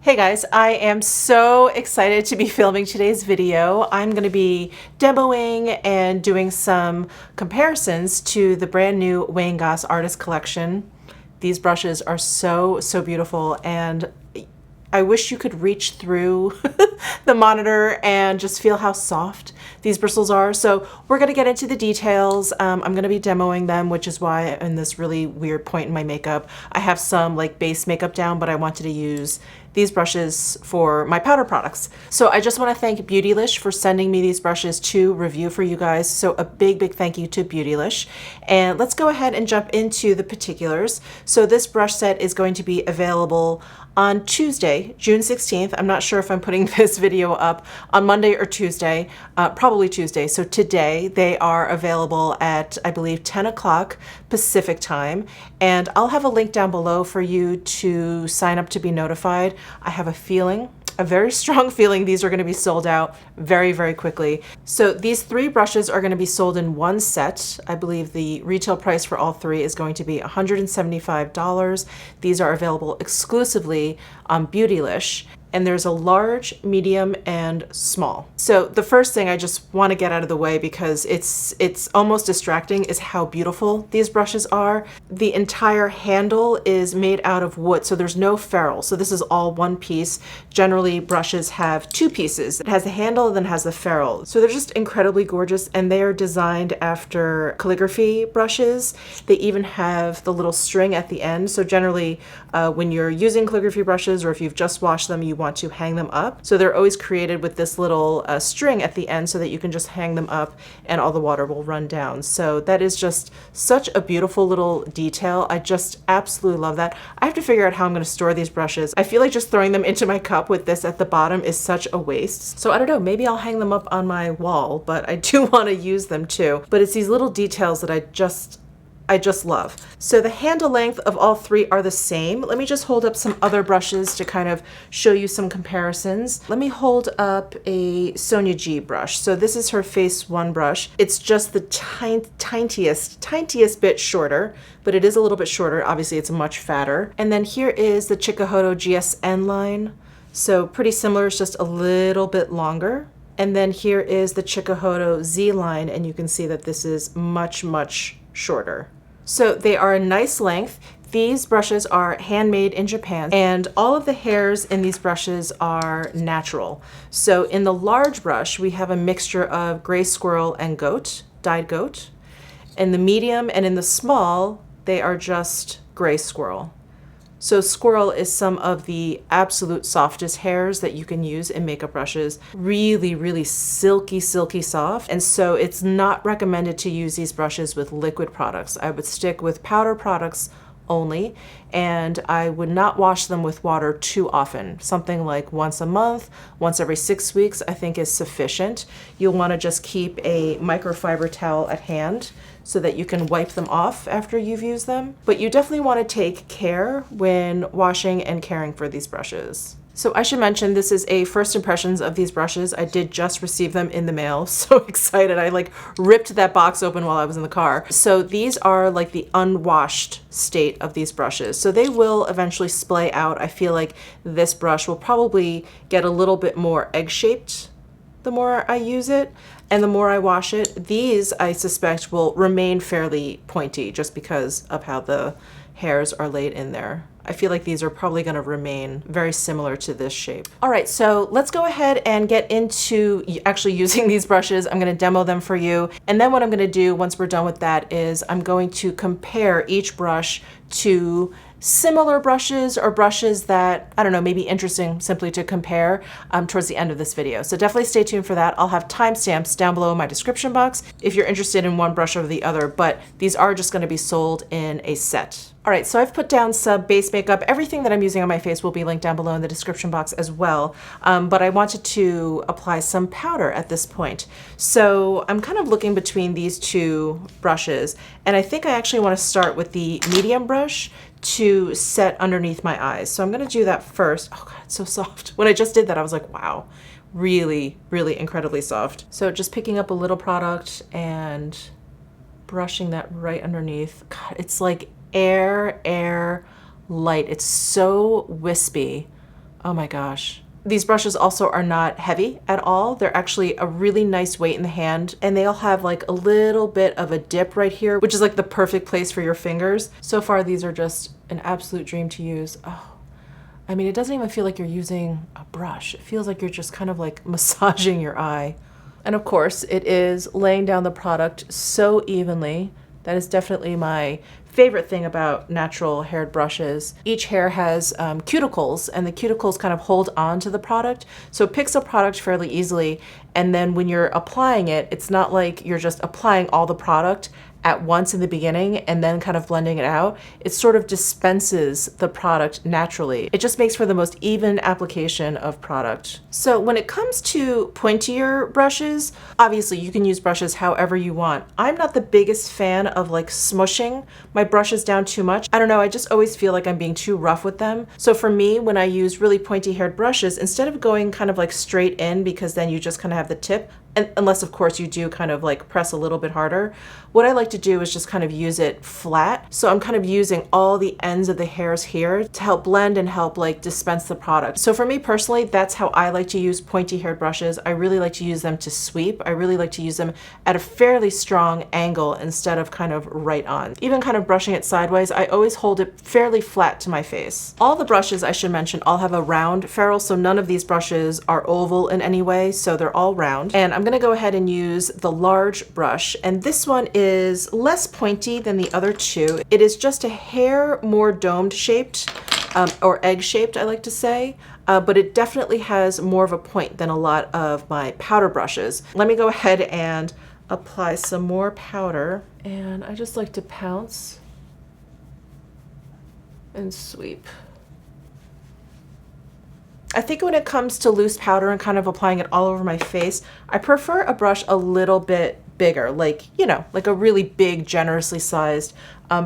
Hey guys, I am so excited to be filming today's video. I'm going to be demoing and doing some comparisons to the brand new Wang GOSS Artist Collection. These brushes are so beautiful, and I wish you could reach through the monitor and just feel how soft these bristles are. So we're gonna get into the details. I'm gonna be demoing them, which is why in this really weird point in my makeup, I have some like base makeup down, but I wanted to use these brushes for my powder products. So I just wanna thank Beautylish for sending me these brushes to review for you guys. So a big thank you to Beautylish. And let's go ahead and jump into the particulars. So this brush set is going to be available on Tuesday, June 16th. I'm not sure if I'm putting this video up on Monday or Tuesday, probably Tuesday. So today they are available at, I believe, 10 o'clock Pacific time. And I'll have a link down below for you to sign up to be notified. I have a very strong feeling these are going to be sold out very quickly. So these three brushes are going to be sold in one set. I believe the retail price for all three is going to be $175. These are available exclusively on Beautylish. And there's a large, medium, and small. So the first thing I just want to get out of the way, because it's almost distracting, is how beautiful these brushes are. The entire handle is made out of wood, so there's no ferrule. So this is all one piece. Generally, brushes have two pieces. It has the handle, then has the ferrule. So they're just incredibly gorgeous, and they are designed after calligraphy brushes. They even have the little string at the end. So generally, when you're using calligraphy brushes, or if you've just washed them, you want to hang them up. So they're always created with this little string at the end so that you can just hang them up and all the water will run down. So that is just such a beautiful little detail. I just absolutely love that. I have to figure out how I'm going to store these brushes. I feel like just throwing them into my cup with this at the bottom is such a waste. So I don't know, maybe I'll hang them up on my wall, but I do want to use them too. But it's these little details that I just love. So the handle length of all three are the same. Let me just hold up some other brushes to kind of show you some comparisons. Let me hold up a Sonia G brush. So this is her Face 1 brush. It's just the tiniest bit shorter, but it is a little bit shorter. Obviously it's much fatter. And then here is the Chikuhodo GSN line. So pretty similar, it's just a little bit longer. And then here is the Chikuhodo Z line, and you can see that this is much shorter. So they are a nice length. These brushes are handmade in Japan, and all of the hairs in these brushes are natural. So in the large brush, we have a mixture of gray squirrel and goat, dyed goat. In the medium and in the small, they are just gray squirrel. So squirrel is some of the absolute softest hairs that you can use in makeup brushes. Really silky soft. And so it's not recommended to use these brushes with liquid products. I would stick with powder products only, and I would not wash them with water too often. Something like once a month, once every 6 weeks, I think is sufficient. You'll want to just keep a microfiber towel at hand so that you can wipe them off after you've used them. But you definitely want to take care when washing and caring for these brushes. So I should mention, this is a first impressions of these brushes. I did just receive them in the mail. So excited. I like ripped that box open while I was in the car. So these are like the unwashed state of these brushes. So they will eventually splay out. I feel like this brush will probably get a little bit more egg-shaped the more I use it and the more I wash it. These, I suspect, will remain fairly pointy just because of how the hairs are laid in there. I feel like these are probably going to remain very similar to this shape. All right, so let's go ahead and get into actually using these brushes. I'm going to demo them for you. And then what I'm going to do once we're done with that is I'm going to compare each brush to similar brushes or brushes that, I don't know, maybe interesting simply to compare towards the end of this video. So definitely stay tuned for that. I'll have timestamps down below in my description box if you're interested in one brush over the other, but these are just going to be sold in a set. All right, so I've put down some base makeup. Everything that I'm using on my face will be linked down below in the description box as well. But I wanted to apply some powder at this point. So I'm kind of looking between these two brushes, and I think I actually want to start with the medium brush to set underneath my eyes. So I'm going to do that first. Oh God, it's so soft. When I just did that, I was like, wow, really incredibly soft. So just picking up a little product and brushing that right underneath. God, it's like air light. It's so wispy, Oh my gosh. These brushes also are not heavy at all. They're actually a really nice weight in the hand, and they all have like a little bit of a dip right here, which is like the perfect place for your fingers. So far, these are just an absolute dream to use. Oh, I mean, it doesn't even feel like you're using a brush. It feels like you're just kind of like massaging your eye. And of course, it is laying down the product so evenly. That is definitely my favorite thing about natural haired brushes. Each hair has cuticles, and the cuticles kind of hold on to the product. So it picks up product fairly easily. And then when you're applying it, it's not like you're just applying all the product at once in the beginning and then kind of blending it out. It sort of dispenses the product naturally. It just makes for the most even application of product. So when it comes to pointier brushes, obviously you can use brushes however you want. I'm not the biggest fan of like smushing my brushes down too much. I don't know, I just always feel like I'm being too rough with them. So for me, when I use really pointy haired brushes, instead of going kind of like straight in, because then you just kind of have the tip, and unless of course you do kind of like press a little bit harder, what I like to do is just kind of use it flat. So I'm kind of using all the ends of the hairs here to help blend and help like dispense the product. So for me personally, that's how I like to use pointy haired brushes. I really like to use them to sweep. I really like to use them at a fairly strong angle instead of kind of right on. Even kind of brushing it sideways, I always hold it fairly flat to my face. All the brushes, I should mention, all have a round ferrule, so none of these brushes are oval in any way, so they're all round. And I'm gonna go ahead and use the large brush, and this one is less pointy than the other two. It is just a hair more domed shaped, or egg shaped, I like to say. But it definitely has more of a point than a lot of my powder brushes. Let me go ahead and apply some more powder. And I just like to pounce and sweep. I think when it comes to loose powder and kind of applying it all over my face, I prefer a brush a little bit bigger, like, you know, like a really big, generously sized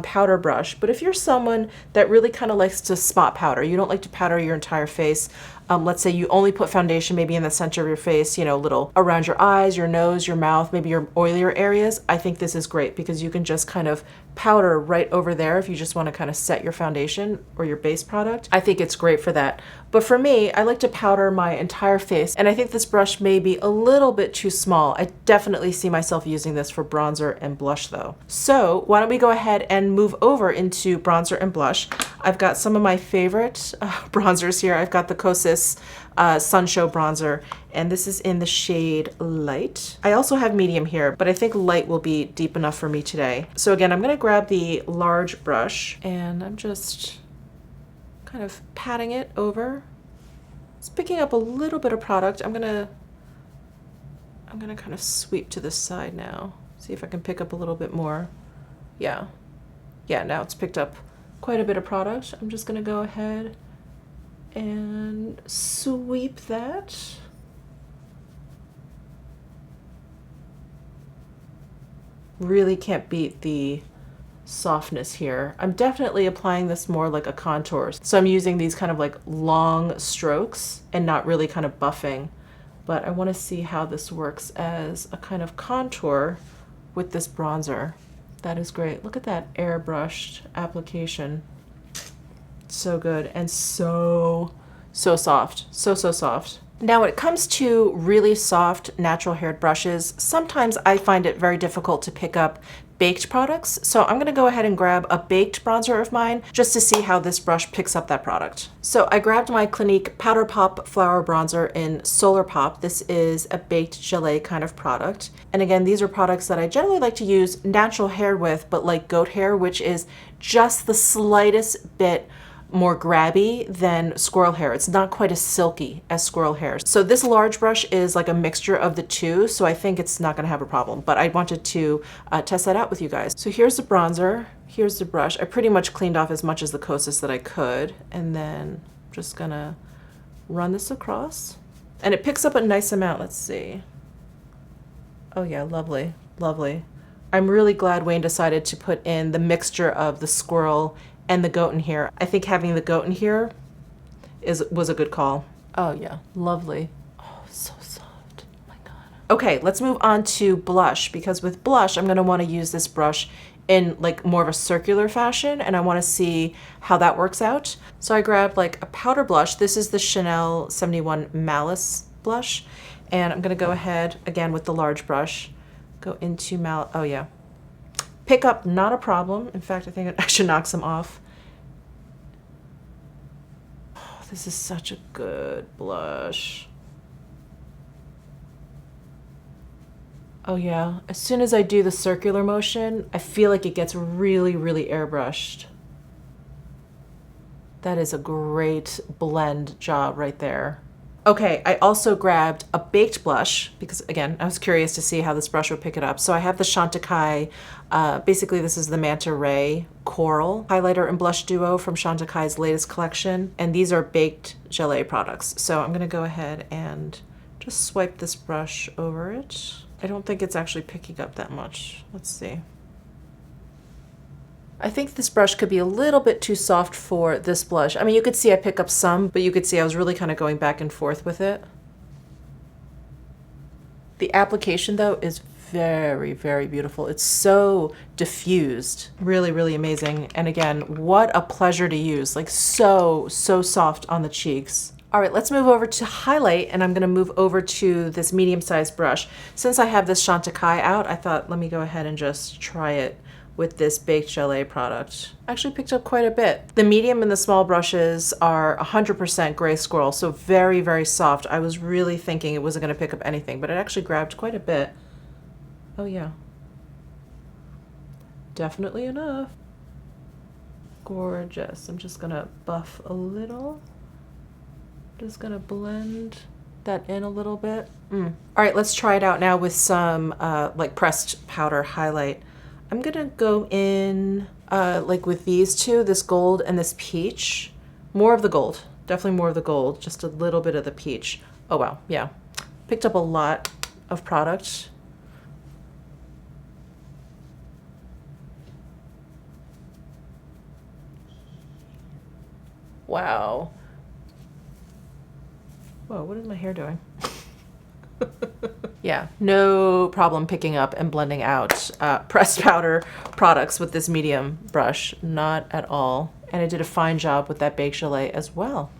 powder brush. But if you're someone that really kind of likes to spot powder, you don't like to powder your entire face, let's say you only put foundation maybe in the center of your face, you know, little around your eyes, your nose, your mouth, maybe your oilier areas, I think this is great because you can just kind of powder right over there if you just want to kind of set your foundation or your base product. I think it's great for that. But for me, I like to powder my entire face, and I think this brush may be a little bit too small. I definitely see myself using this for bronzer and blush though. So why don't we go ahead and move over into bronzer and blush. I've got some of my favorite bronzers here. I've got the GOSS Sun Show bronzer, and this is in the shade Light. I also have medium here, but I think light will be deep enough for me today. So again, I'm gonna grab the large brush, and I'm just kind of patting it over. It's picking up a little bit of product. I'm gonna kind of sweep to the side now. See if I can pick up a little bit more. Yeah, now it's picked up quite a bit of product. I'm just gonna go ahead and sweep that. Really can't beat the softness here. I'm definitely applying this more like a contour. So I'm using these kind of like long strokes and not really kind of buffing, but I want to see how this works as a kind of contour with this bronzer. That is great. Look at that airbrushed application. So good and so soft. So soft. Now when it comes to really soft natural haired brushes, sometimes I find it very difficult to pick up baked products. So I'm gonna go ahead and grab a baked bronzer of mine just to see how this brush picks up that product. So I grabbed my Clinique Powder Pop Flower Bronzer in Solar Pop. This is a baked gelée kind of product. And again, these are products that I generally like to use natural hair with, but like goat hair, which is just the slightest bit more grabby than squirrel hair. It's not quite as silky as squirrel hair. So this large brush is like a mixture of the two, so I think it's not gonna have a problem, but I wanted to test that out with you guys. So here's the bronzer, here's the brush. I pretty much cleaned off as much as the GOSS that I could, and then I'm just gonna run this across. And it picks up a nice amount, let's see. Oh yeah, lovely, lovely. I'm really glad Wayne decided to put in the mixture of the squirrel and the goat in here. I think having the goat in here was a good call. Oh yeah, lovely. Oh, so soft. Oh my God. Okay, let's move on to blush, because with blush, I'm gonna wanna use this brush in like more of a circular fashion, and I want to see how that works out. So I grabbed like a powder blush. This is the Chanel 71 Malice blush, and I'm gonna go ahead again with the large brush, go into oh yeah. Pick up, not a problem. In fact, I think I should knock some off. Oh, this is such a good blush. Oh yeah, as soon as I do the circular motion, I feel like it gets really, really airbrushed. That is a great blend job right there. Okay, I also grabbed a baked blush because, again, I was curious to see how this brush would pick it up. So I have the Chantecaille, basically this is the Manta Ray Coral highlighter and blush duo from Chantecaille's latest collection. And these are baked gelée products. So I'm gonna go ahead and just swipe this brush over it. I don't think it's actually picking up that much. Let's see. I think this brush could be a little bit too soft for this blush. I mean, you could see I pick up some, but you could see I was really kind of going back and forth with it. The application though is very, very beautiful. It's so diffused, really, really amazing. And again, what a pleasure to use. Like so soft on the cheeks. All right, let's move over to highlight, and I'm gonna move over to this medium-sized brush. Since I have this Chantecaille out, I thought, let me go ahead and just try it with this baked gelée product. Actually picked up quite a bit. The medium and the small brushes are 100% gray squirrel, so very, very soft. I was really thinking it wasn't gonna pick up anything, but it actually grabbed quite a bit. Oh yeah. Definitely enough. Gorgeous. I'm just gonna buff a little. Just gonna blend that in a little bit. All right, let's try it out now with some like pressed powder highlight. I'm gonna go in like with these two, this gold and this peach. More of the gold, definitely more of the gold, just a little bit of the peach. Oh wow, yeah. Picked up a lot of product. Wow. Whoa, what is my hair doing? Yeah, no problem picking up and blending out pressed powder products with this medium brush, not at all. And I did a fine job with that baked gelée as well.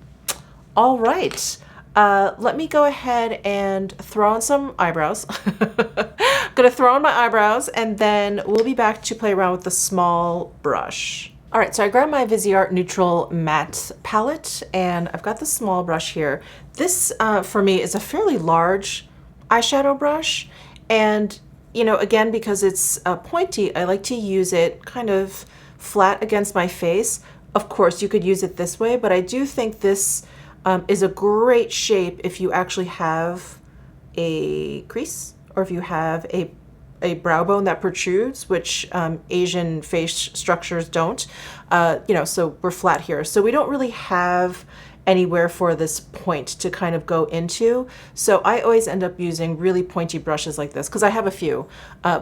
All right, let me go ahead and throw on some eyebrows. I'm gonna throw on my eyebrows and then we'll be back to play around with the small brush. All right, so I grabbed my Viseart Neutral Matte palette and I've got the small brush here. This, for me, is a fairly large eyeshadow brush. And, you know, again, because it's pointy, I like to use it kind of flat against my face. Of course, you could use it this way, but I do think this is a great shape if you actually have a crease or if you have a brow bone that protrudes, which Asian face structures don't. You know, so we're flat here. So we don't really have anywhere for this point to kind of go into. So I always end up using really pointy brushes like this because I have a few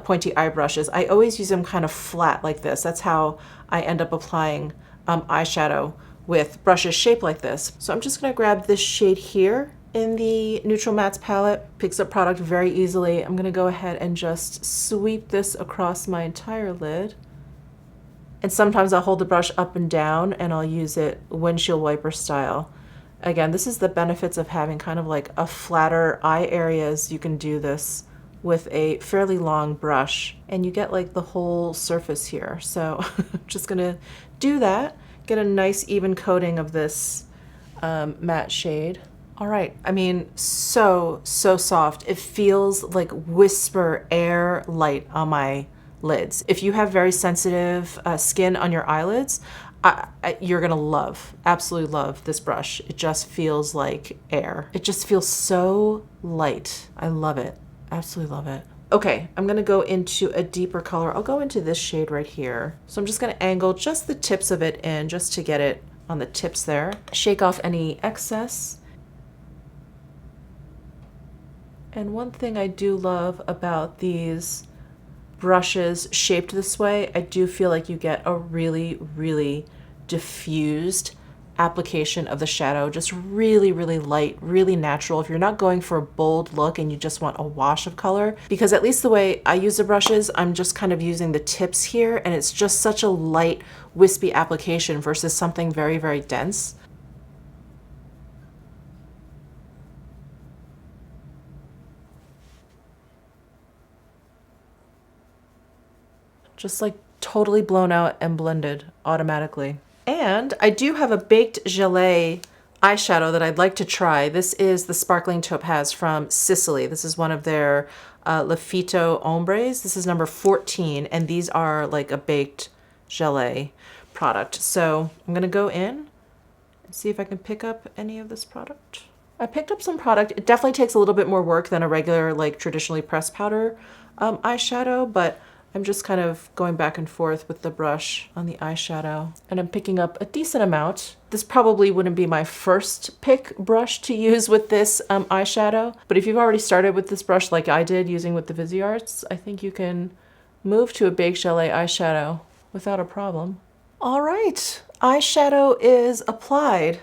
pointy eye brushes. I always use them kind of flat like this. That's how I end up applying eyeshadow with brushes shaped like this. So I'm just gonna grab this shade here in the Neutral Mattes palette. Picks up product very easily. I'm gonna go ahead and just sweep this across my entire lid. And sometimes I'll hold the brush up and down and I'll use it windshield wiper style. Again, this is the benefits of having kind of like a flatter eye areas. You can do this with a fairly long brush and you get like the whole surface here. So I'm just gonna do that, get a nice even coating of this matte shade. All right, I mean, so soft. It feels like whisper air light on my lids. If you have very sensitive skin on your eyelids, you're gonna absolutely love this brush. It just feels like air. It just feels so light. I love it, absolutely love it. Okay, I'm gonna go into a deeper color. I'll go into this shade right here. So I'm just gonna angle just the tips of it in just to get it on the tips there. Shake off any excess. And one thing I do love about these brushes shaped this way, I do feel like you get a really, really diffused application of the shadow, just really, really light, really natural. If you're not going for a bold look and you just want a wash of color, because at least the way I use the brushes, I'm just kind of using the tips here, and it's just such a light, wispy application versus something very, very dense. Just like totally blown out and blended automatically. And I do have a baked gelée eyeshadow that I'd like to try. This is the Sparkling Topaz from Sicily. This is one of their Lafito ombres. This is number 14, and these are like a baked gelée product. So I'm gonna go in and see if I can pick up any of this product. I picked up some product. It definitely takes a little bit more work than a regular, like traditionally pressed powder eyeshadow, but I'm just kind of going back and forth with the brush on the eyeshadow, and I'm picking up a decent amount. This probably wouldn't be my first pick brush to use with this eyeshadow, but if you've already started with this brush like I did using with the Visearts, I think you can move to a baked gelée eyeshadow without a problem. All right, eyeshadow is applied.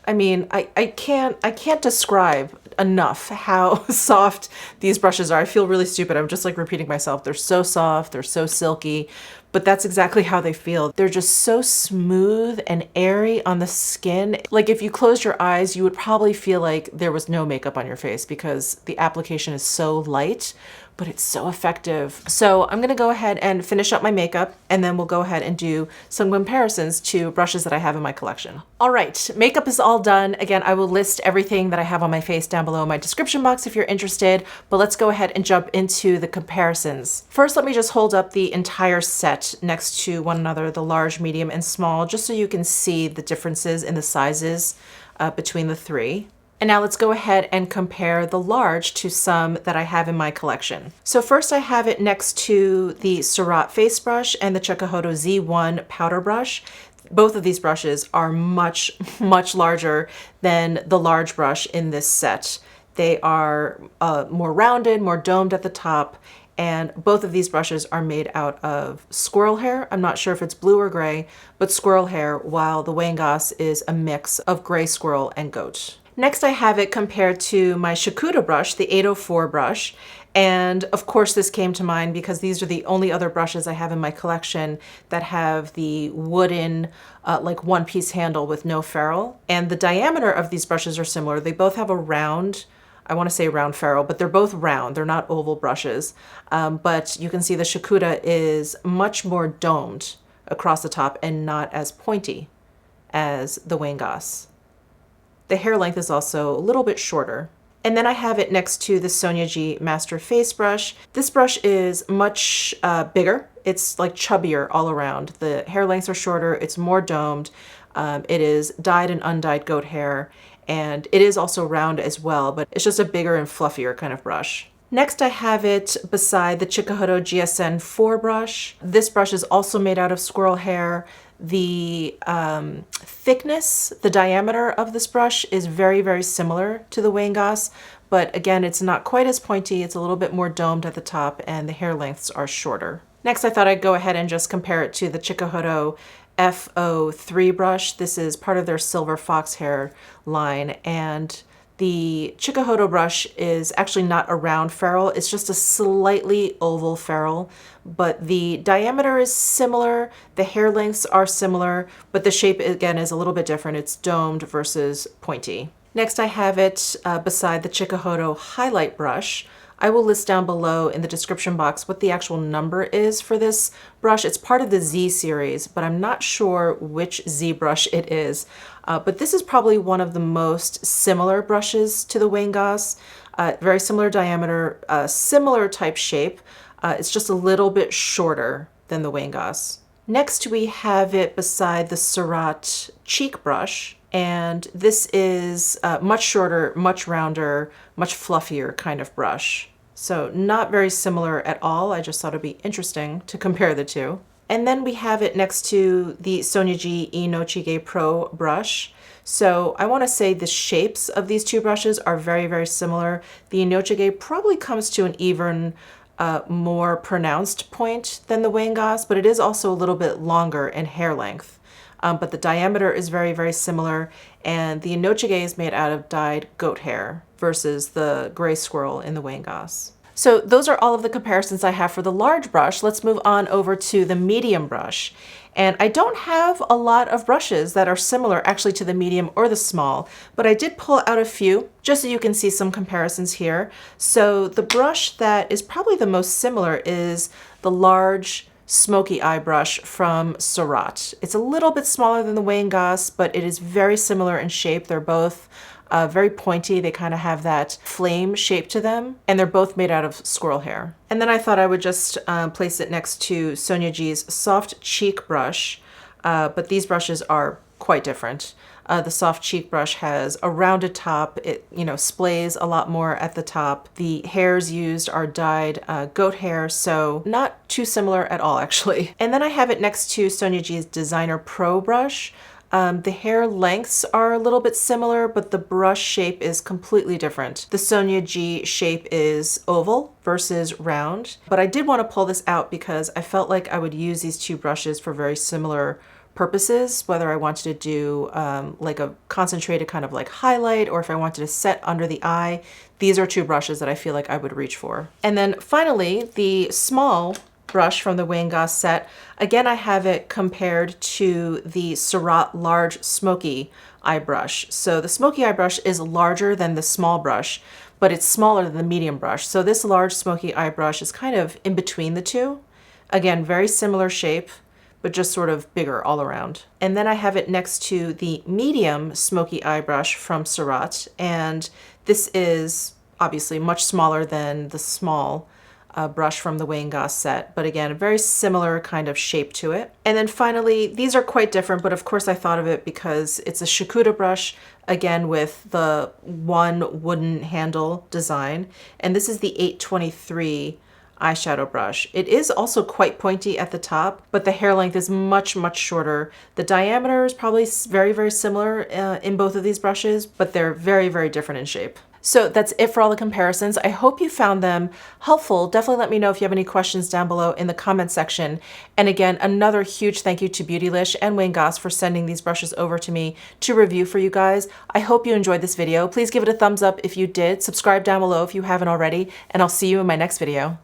I mean, I can't describe enough how soft these brushes are. I feel really stupid. I'm just like repeating myself. They're so soft, they're so silky, but that's exactly how they feel. They're just so smooth and airy on the skin. Like if you closed your eyes, you would probably feel like there was no makeup on your face because the application is so light, but it's so effective. So I'm gonna go ahead and finish up my makeup, and then we'll go ahead and do some comparisons to brushes that I have in my collection. All right, makeup is all done. Again, I will list everything that I have on my face down below in my description box if you're interested, but let's go ahead and jump into the comparisons. First, let me just hold up the entire set next to one another, the large, medium, and small, just so you can see the differences in the sizes between the three. And now let's go ahead and compare the large to some that I have in my collection. So first I have it next to the Surratt face brush and the Chikuhodo Z1 powder brush. Both of these brushes are much, much larger than the large brush in this set. They are more rounded, more domed at the top, and both of these brushes are made out of squirrel hair. I'm not sure if it's blue or gray, but squirrel hair, while the Wang GOSS is a mix of gray squirrel and goat. Next, I have it compared to my Shakuda brush, the 804 brush. And of course, this came to mind because these are the only other brushes I have in my collection that have the wooden, like one-piece handle with no ferrule. And the diameter of these brushes are similar. They both have a round, I want to say round ferrule, but they're both round. They're not oval brushes. But you can see the Shakuda is much more domed across the top and not as pointy as the Wang GOSS. The hair length is also a little bit shorter. And then I have it next to the Sonia G Master Face Brush. This brush is much bigger. It's like chubbier all around. The hair lengths are shorter, it's more domed. It is dyed and undyed goat hair, and it is also round as well, but it's just a bigger and fluffier kind of brush. Next, I have it beside the Chikuhodo GSN 4 brush. This brush is also made out of squirrel hair. The thickness, the diameter of this brush is very, very similar to the Wang GOSS, but again, it's not quite as pointy. It's a little bit more domed at the top, and the hair lengths are shorter. Next, I thought I'd go ahead and just compare it to the Chikuhodo F03 brush. This is part of their Silver Fox hair line, and the Chikuhodo brush is actually not a round ferrule, it's just a slightly oval ferrule, but the diameter is similar, the hair lengths are similar, but the shape again is a little bit different. It's domed versus pointy. Next, I have it beside the Chikuhodo highlight brush. I will list down below in the description box what the actual number is for this brush. It's part of the Z series, but I'm not sure which Z brush it is. But this is probably one of the most similar brushes to the Wang GOSS. Very similar diameter, similar type shape. It's just a little bit shorter than the Wang GOSS. Next, we have it beside the Surratt cheek brush. And this is much shorter, much rounder, much fluffier kind of brush. So not very similar at all. I just thought it'd be interesting to compare the two. And then we have it next to the Sonia G Inochige Pro brush. So I want to say the shapes of these two brushes are very, very similar. The Inochige probably comes to an even more pronounced point than the Wang GOSS, but it is also a little bit longer in hair length. but the diameter is very, very similar. And the Enochage is made out of dyed goat hair versus the gray squirrel in the Wang GOSS. So those are all of the comparisons I have for the large brush. Let's move on over to the medium brush. And I don't have a lot of brushes that are similar actually to the medium or the small, but I did pull out a few just so you can see some comparisons here. So the brush that is probably the most similar is the large smoky eye brush from Surratt. It's a little bit smaller than the Wang GOSS, but it is very similar in shape. They're both very pointy. They kind of have that flame shape to them, and they're both made out of squirrel hair. And then I thought I would just place it next to Sonia G's soft cheek brush, but these brushes are quite different. The soft cheek brush has a rounded top. It, splays a lot more at the top. The hairs used are dyed goat hair, so not too similar at all, actually. And then I have it next to Sonia G's Designer Pro brush. The hair lengths are a little bit similar, but the brush shape is completely different. The Sonia G shape is oval versus round, but I did want to pull this out because I felt like I would use these two brushes for very similar purposes, whether I wanted to do like a concentrated kind of like highlight, or if I wanted to set under the eye. These are two brushes that I feel like I would reach for. And then finally, the small brush from the Wang GOSS set. Again, I have it compared to the Surratt large smoky eye brush. So the smoky eye brush is larger than the small brush, but it's smaller than the medium brush. So this large smoky eye brush is kind of in between the two. Again, very similar shape, but just sort of bigger all around. And then I have it next to the medium smoky eye brush from Surratt. And this is obviously much smaller than the small brush from the Wang GOSS set, but again, a very similar kind of shape to it. And then finally, these are quite different, but of course I thought of it because it's a Shakuda brush, again with the one wooden handle design. And this is the 823 eyeshadow brush. It is also quite pointy at the top, but the hair length is much, much shorter. The diameter is probably very, very similar in both of these brushes, but they're very, very different in shape. So that's it for all the comparisons. I hope you found them helpful. Definitely let me know if you have any questions down below in the comment section. And again, another huge thank you to Beautylish and Wang GOSS for sending these brushes over to me to review for you guys. I hope you enjoyed this video. Please give it a thumbs up if you did. Subscribe down below if you haven't already, and I'll see you in my next video.